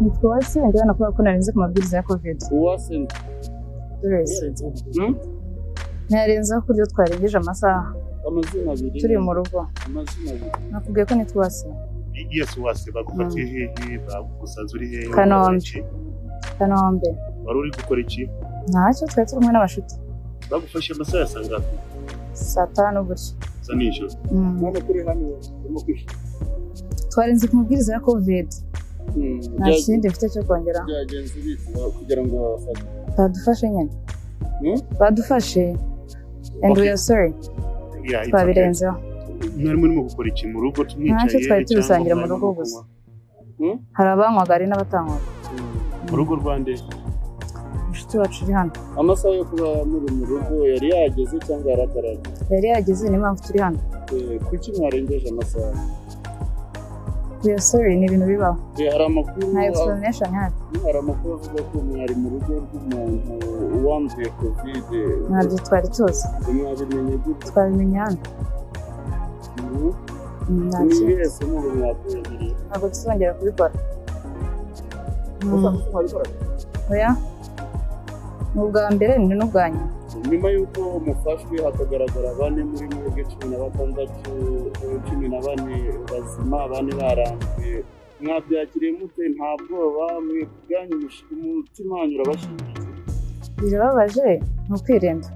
Nitwase ndabona ko narenze ku mabwiriza ya COVID. Uwase narenze ko ryo twarengeje amasaha. Amazina abiri. Turi mu rugo. Amazina abiri. Nakubwiye ko nitwase. Yes, wase bagufatiye hehe bagusanze uri hehe? Kanombe. Wari uri gukora iki? Ntacyo twari turi kumwe n'abashuti. Bagufashe amasaha sangapi? Saa 5 gutya. Sa nijoro. None kuri hano urimo kwishyura. Twarenze ku mabwiriza ya COVID. Nta kindi mfite cyo kongera. Byagenze bite kugira ngo bafate? Badufashe nyine. Badufashe. And we are sorry. Yeah, twabirenzeho. Mwari murimo gukora iki mu rugo tumwicaye? Ntacyo twari tubisangira mu rugo gusa. Hari abanywaga ari n'abatanywaga. Mu rugo rwande? Inshuti wacu iri hano. Amasaha yo kuba muri mu rugo yari yageze cyangwa yaratarageze? Yari yageze ni mpamvu turi hano. Kuki mwarengeje amasaha? We are sorry, ni ibintu bibaho. Hari amakuru. Nta explanation hari. Hari amakuru avuga ko mwari mu rugo rw'umuntu wanduye COVID. Ntabyo twari tuzi. Mwabimenye gute? Twabimenye hano. Mwese mu mwabwiriye. Ntabwo tuzongera kubikora. Oya. N'ubwa mbere ni n'ubwa nyuma. Nyuma y'uko mufashwe hakagaragara abane muri mwebwe 16, 14 bazima, abane baranzwe, mwabyakiriye mute? Nta bwoba mwebwanye umutima wanyu urabashingiye? Birababaje ni ukwirinda.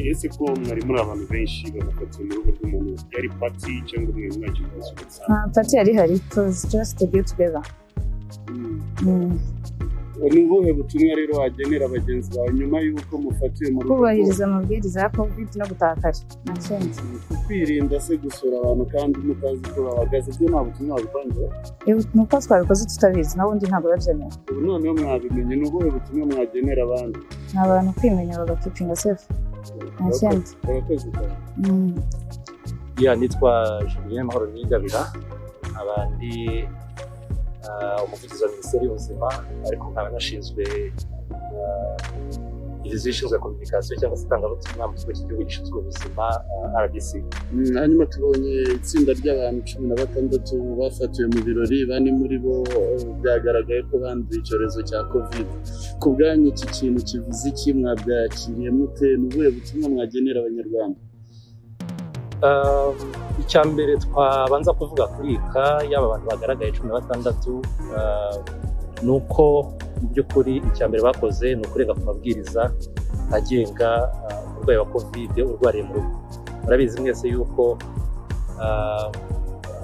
Ese ko mwari muri abantu benshi bagafatiye mu rugo rw'umuntu, yari party cyangwa mwe mwagiye gusa? Party yari hari, it was just a get together. Ni ubuhe butumwa rero wagenera abagenzi bawe nyuma y'uko mufatiwe mu rugo? Kubahiriza amabwiriza ya COVID no gutakara. Nta kindi. Kwirinda se gusura abantu kandi mutazi ko bahagaze, byo nta butumwa wabitanze? Nuko twabikoze tutabizi, n'ubundi ntabwo babyemera. Ubu noneho mwabimenye, ni ubuhe butumwa mwagenera abandi? Ni abantu kwimenya bagakipinga safe. Nta kindi. Urakoze cyane. Nitwa Julien Mahoro Nigabira, abandi umuvugizi wa Minisiteri y'Ubuzima, ariko nkaba nashinzwe ishinzwe communication cyangwa se itangabutumwa mu kigo cy'igihugu gishinzwe ubuzima RBC. Hanyuma tubonye itsinda ry'abantu 16 bafatiwe mu birori, bane muri bo byagaragaye ko banduye icyorezo cya COVID. Ku bwanyu iki kintu kivuze iki? Mwabyakiriye mute? Ni ubuhe butumwa mwagenera abanyarwanda? Icya mbere twabanza kuvuga kuri yaba abantu bagaragaye 16, nuko mu by'ukuri icya mbere bakoze ni ukurenga ku mabwiriza agenga uburwayi wa COVID urwariye mu rugo. Murabizi mwese yuko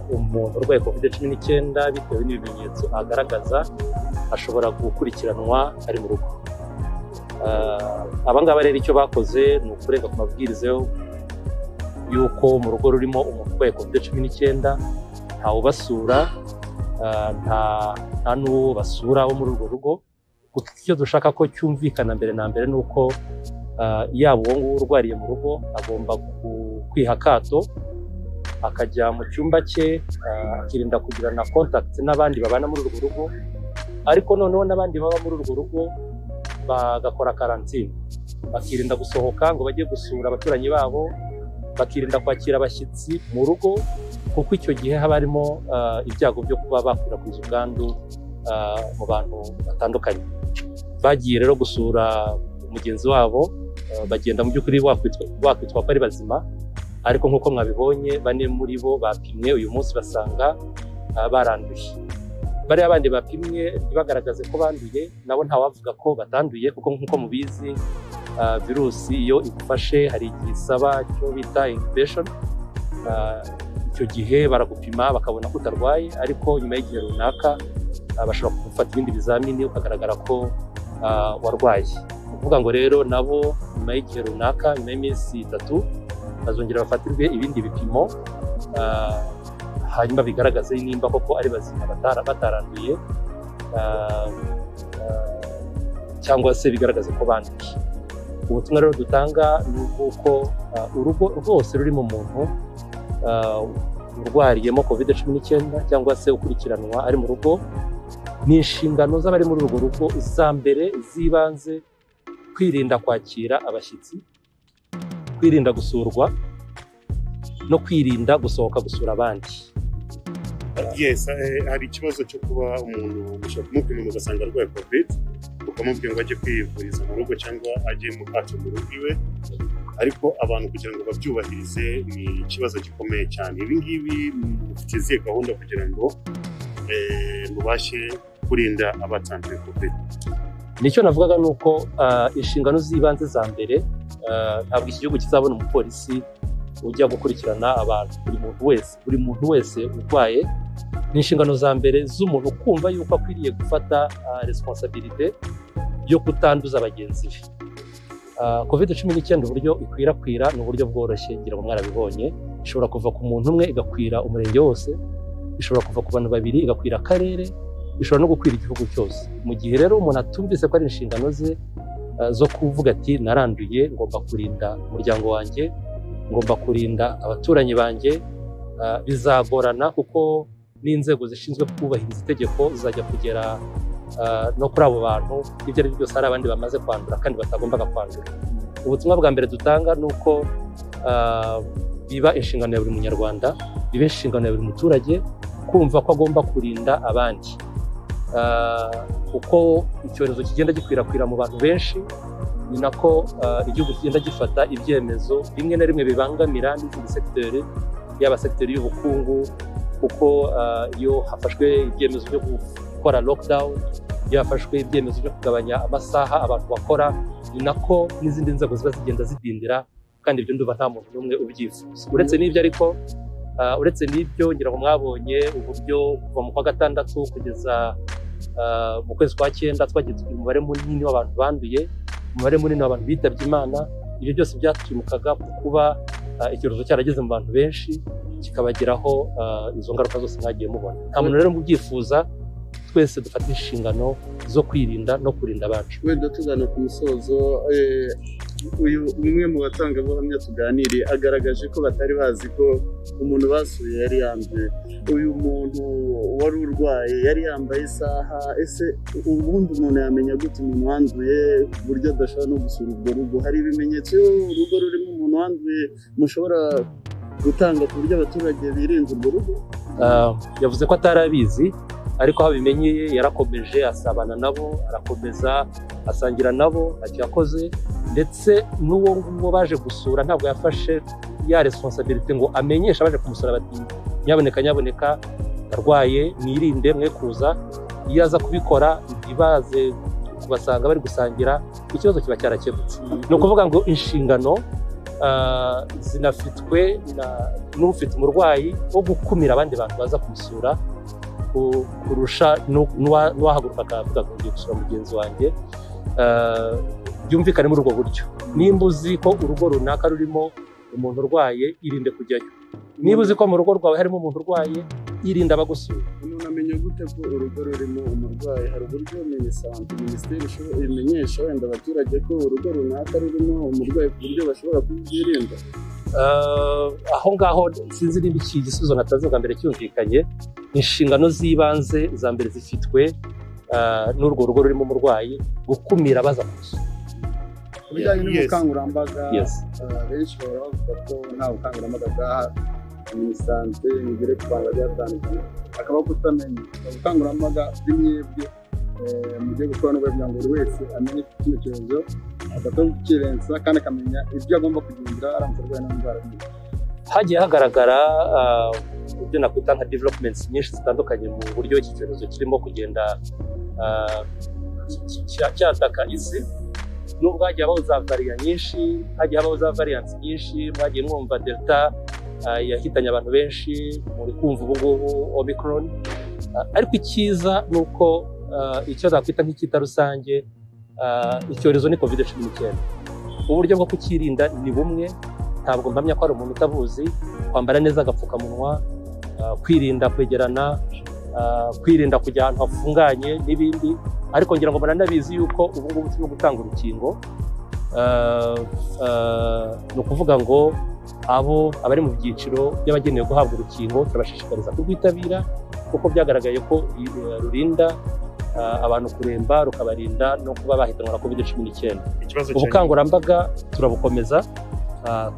umuntu urwaye COVID-19 bitewe n'ibimenyetso agaragaza ashobora gukurikiranwa ari mu rugo. Abangaba rero icyo bakoze ni ukurenga ku mabwiriza yuko mu rugo rurimo umuntu urwaye COVID-19 ntawubasura, nta n'uwo basura wo muri urwo rugo. Kuko icyo dushaka ko cyumvikana mbere na mbere ni uko yaba uwo nguwo urwariye mu rugo agomba kwiha akato, akajya mu cyumba cye, akirinda kugirana contact n'abandi babana muri urwo rugo, ariko noneho n'abandi baba muri urwo rugo bagakora karantine, bakirinda gusohoka ngo bajye gusura abaturanyi babo, bakirinda kwakira abashyitsi mu rugo, kuko icyo gihe haba harimo ibyago byo kuba bakwirakwiza ubwandu mu bantu batandukanye. Bagiye rero gusura mugenzi wabo, bagenda mu by'ukuri wakwitwa ko ari bazima, ariko nk'uko mwabibonye 4 muri bo bapimwe uyu munsi basanga baranduye. Bariya bandi bapimwe ntibagaragaze ko banduye, nabo ntawavuga ko batanduye, kuko nk'uko mubizi virusi iyo igufashe hari igihe isaba icyo bita incubation. Icyo gihe baragupima bakabona ko utarwaye, ariko nyuma y'igihe runaka bashobora kugufata ibindi bizamini ukagaragara ko warwaye. Kuvuga ngo rero nabo nyuma y'igihe runaka, nyuma y'iminsi 3 bazongera bafatirwe ibindi bipimo, hanyuma bigaragaze nimba koko ari bazima bataranduye, cyangwa se bigaragaze ko banduye. Ubutumwa rero dutanga ni uko urugo rwose rurimo umuntu urwariyemo COVID-19 cyangwa se ukurikiranwa ari mu rugo, ni inshingano z'abari muri urwo rugo za mbere z'ibanze kwirinda kwakira abashyitsi, kwirinda gusurwa no kwirinda gusohoka gusura abandi. Yes, hari ikibazo cyo kuba umuntu ushobora kumupima ugasanga arwaye covid ukamubwira ngo ajye kwivuriza mu rugo cyangwa ajye mu kato mu rugo iwe, ariko abantu kugira ngo babyubahirize ni ikibazo gikomeye cyane. Ibi ngibi mufitiye gahunda kugira ngo mubashe kurinda abatanduye covid? Nicyo navugaga nuko inshingano z'ibanze za mbere, ntabwo iki gihugu kizabona umupolisi ujya gukurikirana abantu, buri muntu wese urwaye. Ni inshingano za mbere z'umuntu kumva yuko akwiriye gufata responsabilité yo kutanduza bagenzi be. COVID-19 uburyo ikwirakwira ni uburyo bworoshye, ngira ngo mwarabibonye. Ishobora kuva ku muntu umwe igakwira umurenge wose, ishobora kuva ku bantu babiri igakwira akarere, ishobora no gukwira igihugu cyose. Mu gihe rero umuntu atumvise ko ari inshingano ze zo kuvuga ati naranduye, ngomba kurinda umuryango wanjye, ngomba kurinda abaturanyi banjye, bizagorana kuko n'inzego zishinzwe kubahiriza itegeko zizajya kugera no kuri abo bantu ibyo ari byo byose hari abandi bamaze kwandura kandi batagombaga kwandura. Ubutumwa bwa mbere dutanga ni uko biba inshingano ya buri munyarwanda, biba inshingano ya buri muturage kumva ko agomba kurinda abandi, kuko icyorezo kigenda gikwirakwira mu bantu benshi, ni nako igihugu kigenda gifata ibyemezo rimwe na rimwe bibangamira n'izindi sekiteri, yaba sekiteri y'ubukungu, kuko iyo hafashwe ibyemezo byo gukora lockdown, iyo hafashwe ibyemezo byo kugabanya amasaha abantu bakora, ni nako n'izindi nzego ziba zigenda zidindira, kandi ibyo ndumva nta muntu n'umwe ubyifuza. Uretse n'ibyo ariko, uretse n'ibyo ngira ngo mwabonye uburyo kuva mu kwa gatandatu kugeza mu kwezi kwa 9 twagize umubare munini w'abantu banduye, umubare munini w'abantu bitabye Imana. Ibyo byose byatwimukaga kuba icyorezo cyarageze mu bantu benshi kikabageraho izo ngaruka zose mwagiye mubona. Nta muntu rero mubyifuza, twese dufata inshingano zo kwirinda no kurinda abacu. Wenda tugana ku musozo, uyu umwe mu batangabuhamya tuganiriye agaragaje ko batari bazi ko umuntu basuye yari yanduye. Uyu muntu wari urwaye yari yambaye isaha. Ese ubundi umuntu yamenya gute umuntu wanduye ku buryo adashobora no gusura urwo rugo? Hari ibimenyetso urugo rurimo umuntu wanduye mushobora gutanga ku buryo abaturage birinda urwo rugo? Yavuze ko atarabizi, ariko aho abimenyeye yarakomeje asabana nabo, arakomeza asangira nabo, ati yakoze. Ndetse n'uwo nguwo baje gusura ntabwo yafashe ya responsabilité ngo amenyeshe abaje kumusura bati nyaboneka arwaye, mwirinde mwe kuza. Iyo aza kubikora ntibaze kubasanga bari gusangira, ikibazo kiba cyarakemutse. Ni ukuvuga ngo inshingano zinafitwe n'ufite umurwayi wo gukumira abandi bantu baza kumusura kurusha n'uwahaguruka akavuga ngo ngiye gusura mugenzi wanjye. Byumvikane muri ubwo buryo. Nimba uzi ko urugo runaka rurimo umuntu urwaye, irinde kujyayo. Niba uzi ko mu rugo rwawe harimo umuntu urwaye, irinde abagusura. Umuntu amenya gute ko urugo rurimo umurwayi? Hari uburyo minisiteri imenyesha wenda abaturage ko urugo runaka rurimo umurwayi ku buryo bashobora kubyirinda? Aho ngaho sinzi niba iki gisubizo nataze bwa mbere cyumvikanye. Inshingano z'ibanze za mbere zifitwe n'urwo rugo rurimo umurwayi, gukumira baza kumusura. Kubijyanye n'ubukangurambaga, benshi bahora bavuga ko nta bukangurambaga bwaha minisante nigere ku Rwanda byatandukanye, akaba kutamenya ubukangurambaga bw'imyebwe mugiye gukora n'ubwo kugira ngo buri wese amenye kino cyorezo, atatukirenza kandi akamenya ibyo agomba kugendera aramutse arwaye n'indwara nyinshi. Hagiye hagaragara ibyo nakwita nka developments nyinshi zitandukanye mu buryo iki cyorezo kirimo kugenda cyataka isi. Nubwo hagiye habaho za variant nyinshi, hagiye habaho za variants nyinshi, mwagiye mwumva Delta yahitanye abantu benshi, muri kumva ubu ngubu Omicron. Ariko icyiza ni uko icyo nakwita nk'icyita rusange, icyorezo ni COVID-19. Uburyo bwo kukirinda ni bumwe, ntabwo mpamya ko ari umuntu utabuzi. Kwambara neza agapfukamunwa, kwirinda kwegerana, kwirinda kujya ahantu hafunganye n'ibindi. Ariko ngira ngo baranabizi yuko ubu ngubu turimo gutanga urukingo. Ni ukuvuga ngo abari mu byiciro by'abagenewe guhabwa urukingo turabashishikariza kurwitabira, kuko byagaragaye ko rurinda abantu kuremba, rukabarinda no kuba bahitanwa na COVID-19. Ubukangurambaga turabukomeza,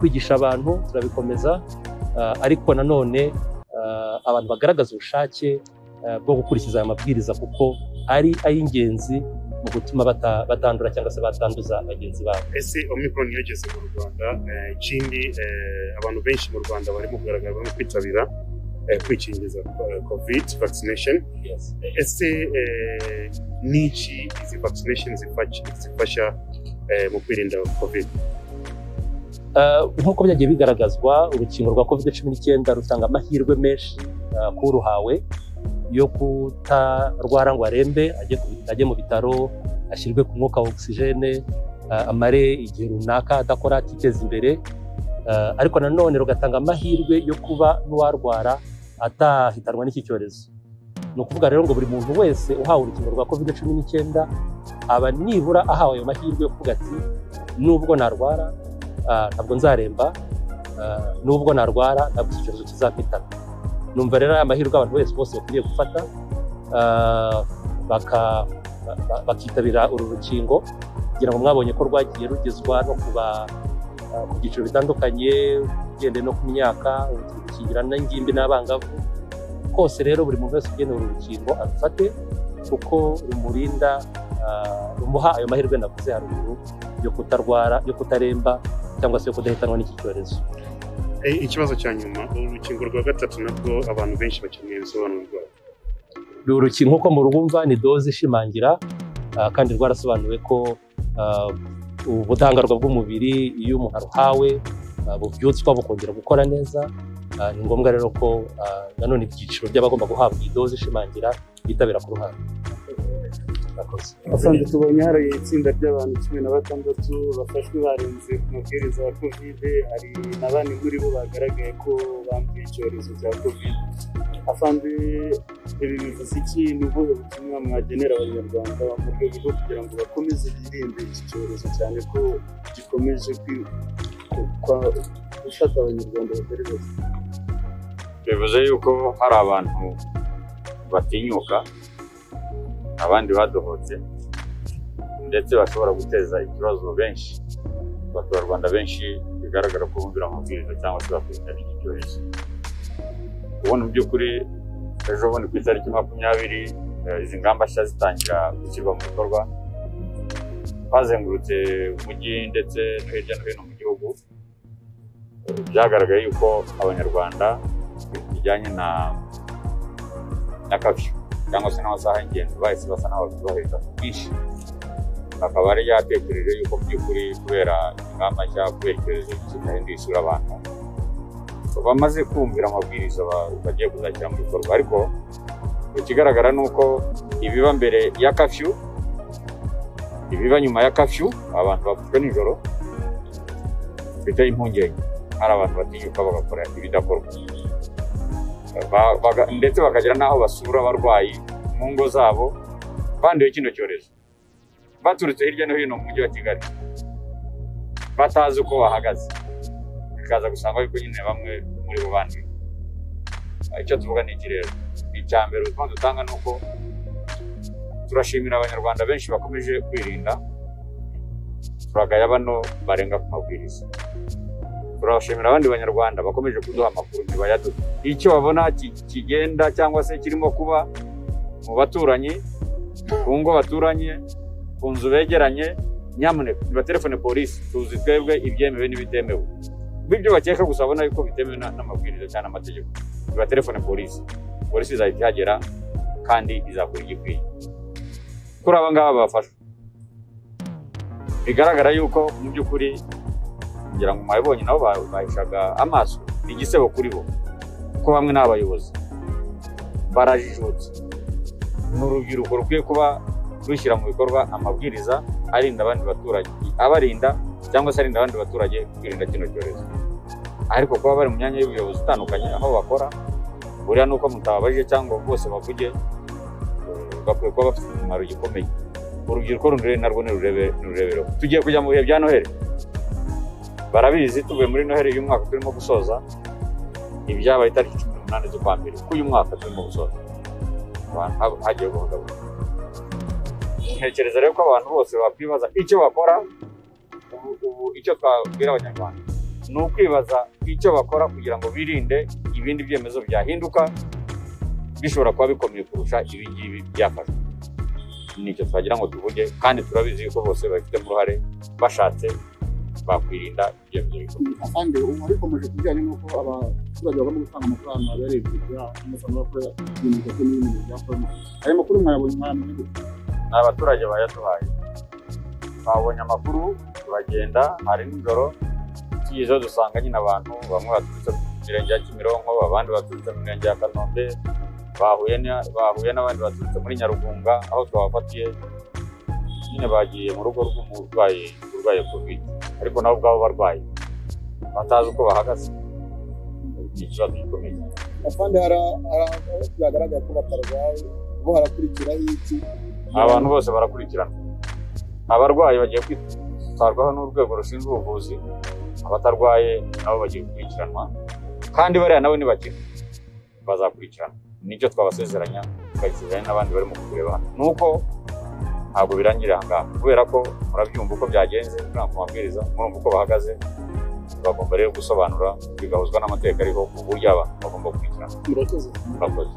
kwigisha abantu turabikomeza, ariko nanone abantu bagaragaza ubushake bwo gukurikiza aya mabwiriza kuko ari ay'ingenzi mu gutuma batandura cyangwa se batanduza bagenzi babo. Ese Omicron yageze mu Rwanda, ikindi abantu benshi mu Rwanda barimo kugaragara barimo kwitabira kwikingiza COVID vaccination. Ese niki izi vaccination zifasha mu kwirinda COVID? Nk'uko byagiye bigaragazwa, urukingo rwa COVID-19 rutanga amahirwe menshi k'uruhawe yo kutarwara ngo arembe, ajye mu bitaro, ashyirwe ku mwuka wa oxygene, amare igihe runaka adakora, atiteza imbere, ariko nanone rugatanga amahirwe yo kuba n'uwarwara atahitanwa n'iki cyorezo. Ni ukuvuga rero ngo buri muntu wese uhawe urukingo rwa COVID-19 aba nibura ahawe ayo mahirwe yo kuvuga ati nubwo narwara ntabwo nzaremba, nubwo narwara ntabwo iki cyorezo kizampitana. Numva rero aya mahirwe abantu bose bakwiriye gufata bakitabira uru rukingo, kugira ngo mwabonye ko rwagiye rugezwa no ku byiciro bitandukanye, ugende no ku myaka, gukingira n'ingimbi n'abangavu. Kose rero buri muntu wese ugenewe uru rukingo arufate kuko rumurinda, rumuha ayo mahirwe navuze haruguru yo kutarwara, yo kutaremba cyangwa se yo kudahitanwa n'iki cyorezo. Ikibazo cya nyuma, urukingo rwa gatatu nabwo abantu benshi bakeneye ibisobanuro rwabo. Urukingo nk'uko murumva ni doze ishimangira, kandi rwarasobanuwe ko ubudahangarwa bw'umubiri iyo umuntu aruhawe bubyutswa bukongera gukora neza. Ni ngombwa rero ko nanone ibyiciro by'abagomba guhabwa iyi doze ishimangira bitabira ku ruhande. Asanzwe tubonye hari itsinda ry'abantu 16 bafashwe barenze ku mabwiriza ya COVID. Hari na bane muri bo bagaragaye ko bambuye icyorezo cya COVID. Afande, ibi bivuze iki? Ni ubuhe butumwa mwagenera abanyarwanda mu rwego rwo kugira ngo bakomeze birinde iki cyorezo, cyane ko gikomeje gufata abanyarwanda batari bose? Bivuze yuko hari abantu batinyuka, abandi badohotse, ndetse bashobora guteza ikibazo benshi, abaturarwanda benshi bigaragara ko bumvira amabwiriza cyangwa se bakwirinda iki cyorezo. Ubona mu by'ukuri ejo bundi ku itariki 20 izi ngamba nshya zitangira gushyirwa mu bikorwa, bazengurutse umujyi ndetse no hirya no hino mu gihugu, byagaragaye yuko abanyarwanda bijyanye na kafyu cyangwa se n'amasaha y'ingendo bahise basa n'aho babaheza byinshi. Akaba ari yatekereje yuko mu by'ukuri kubera ingamba nshya, kubera icyorezo kitahinduye isura abantu, bamaze kumvira amabwiriza bagiye kuzashyira mu bikorwa. Ariko ikigaragara ni uko ibiba mbere ya kafyu, ibiba nyuma ya kafyu, abantu bafashwe nijoro biteye impungenge. Hari abantu batinyuka bagakora ibidakorwa, ndetse bakagera n'aho basura abarwayi mu ngo zabo banduye kino cyorezo, baturutse hirya no hino mu mujyi wa Kigali, batazi uko bahagaze, bikaza gusanga yuko nyine bamwe muri bo banduye. Icyo tuvuga ni iki rero? Icya mbere ubutumwa dutanga ni uko turashimira abanyarwanda benshi bakomeje kwirinda, turagaya bano barenga ku mabwiriza. Turashimira abandi banyarwanda bakomeje kuduha amakuru ntibayaduha. Icyo babona kigenda cyangwa se kirimo kuba mu baturanyi, ku ngo baturanye, ku nzu begeranye, nyamuneka nibatelefone polisi, tuzi twebwe ibyemewe n'ibitemewe. Ibyo bakeka gusa babona yuko bitemewe n'amabwiriza cyane amategeko, nibatelefone polisi, polisi izahita ihagera kandi izakora igikwiye. Kuri aba ngaba bafashwe, bigaragara yuko mu by'ukuri kugira ngo mwabibonye nabo bahishaga amaso, ni igisebo kuri bo, kuko bamwe ni abayobozi barajijutse. Ni urubyiruko rukwiye kuba rushyira mu bikorwa amabwiriza arinda abandi baturage, abarinda cyangwa se arinda abandi baturage kwirinda kino cyorezo. Ariko kuba bari mu myanya y'ubuyobozi itandukanye aho bakora, buriya nuko mutababajije cyangwa bose bavuge, bakwiye kuba bafite umumaro gikomeye. Urubyiruko narwo ni rurebero. Tugiye kujya mu bihe bya Noheli, barabizi tuvuye muri Noheli uyu mwaka turimo gusoza, ibyabaye itariki 18 z'ukwa mbere k'uyu mwaka turimo gusoza, abantu hagiye guhungabana. Ntekereza rero ko abantu bose bakwibaza icyo bakora. Ubu icyo twabwira abanyarwanda ni ukwibaza icyo bakora kugira ngo birinde ibindi byemezo byahinduka bishobora kuba bikomeye kurusha ibi ngibi byafashwe. Nicyo twagira ngo tuvuge, kandi turabizi yuko bose bafite uruhare, bashatse bakwirinda ibyemezo bikomeye. Kandi ubu arikomeje kujyanye n'uko abaturage bagomba gutanga amafaranga barebye umusaruro bakora ibintu bikozwe n'ibintu byakorwa. Ayo makuru mwayabonye mwamenye gute? Ni abaturage bayaduhaye. Twabonye amakuru turagenda, hari nijoro tugezeho dusanga nyine abantu bamwe baturutse mu mirenge ya Kimironko, abandi baturutse mu mirenge ya Kanombe, bahuye n'abandi baturutse muri Nyarugunga, aho twabafatiye nyine bagiye mu rugo rw'umurwayi urwaye Covid, ariko nabo ubwabo barwaye batazi uko bahagaze. Ni ikibazo gikomeye. Afande byagaragara ko batarwaye, bo harakurikiraho iki? Abantu bose barakurikirana. Abarwayi bagiye kwitabwaho n'urwego rushinzwe ubuvuzi, abatarwaye nabo bagiye gukurikiranwa, kandi bariya nabo nibakira bazakurikirana. Nicyo twabasezeranya, tukayisezeranya n'abandi barimo kureba hano. Nuko ntabwo birangirira aha ngaha, kubera ko murabyumva uko byagenze ku mabwiriza, murumva uko bahagaze, bagomba rero gusobanura bigahuzwa n'amateka ariho uburyo abantu bagomba gukurikirana. Murakoze. Murakoze.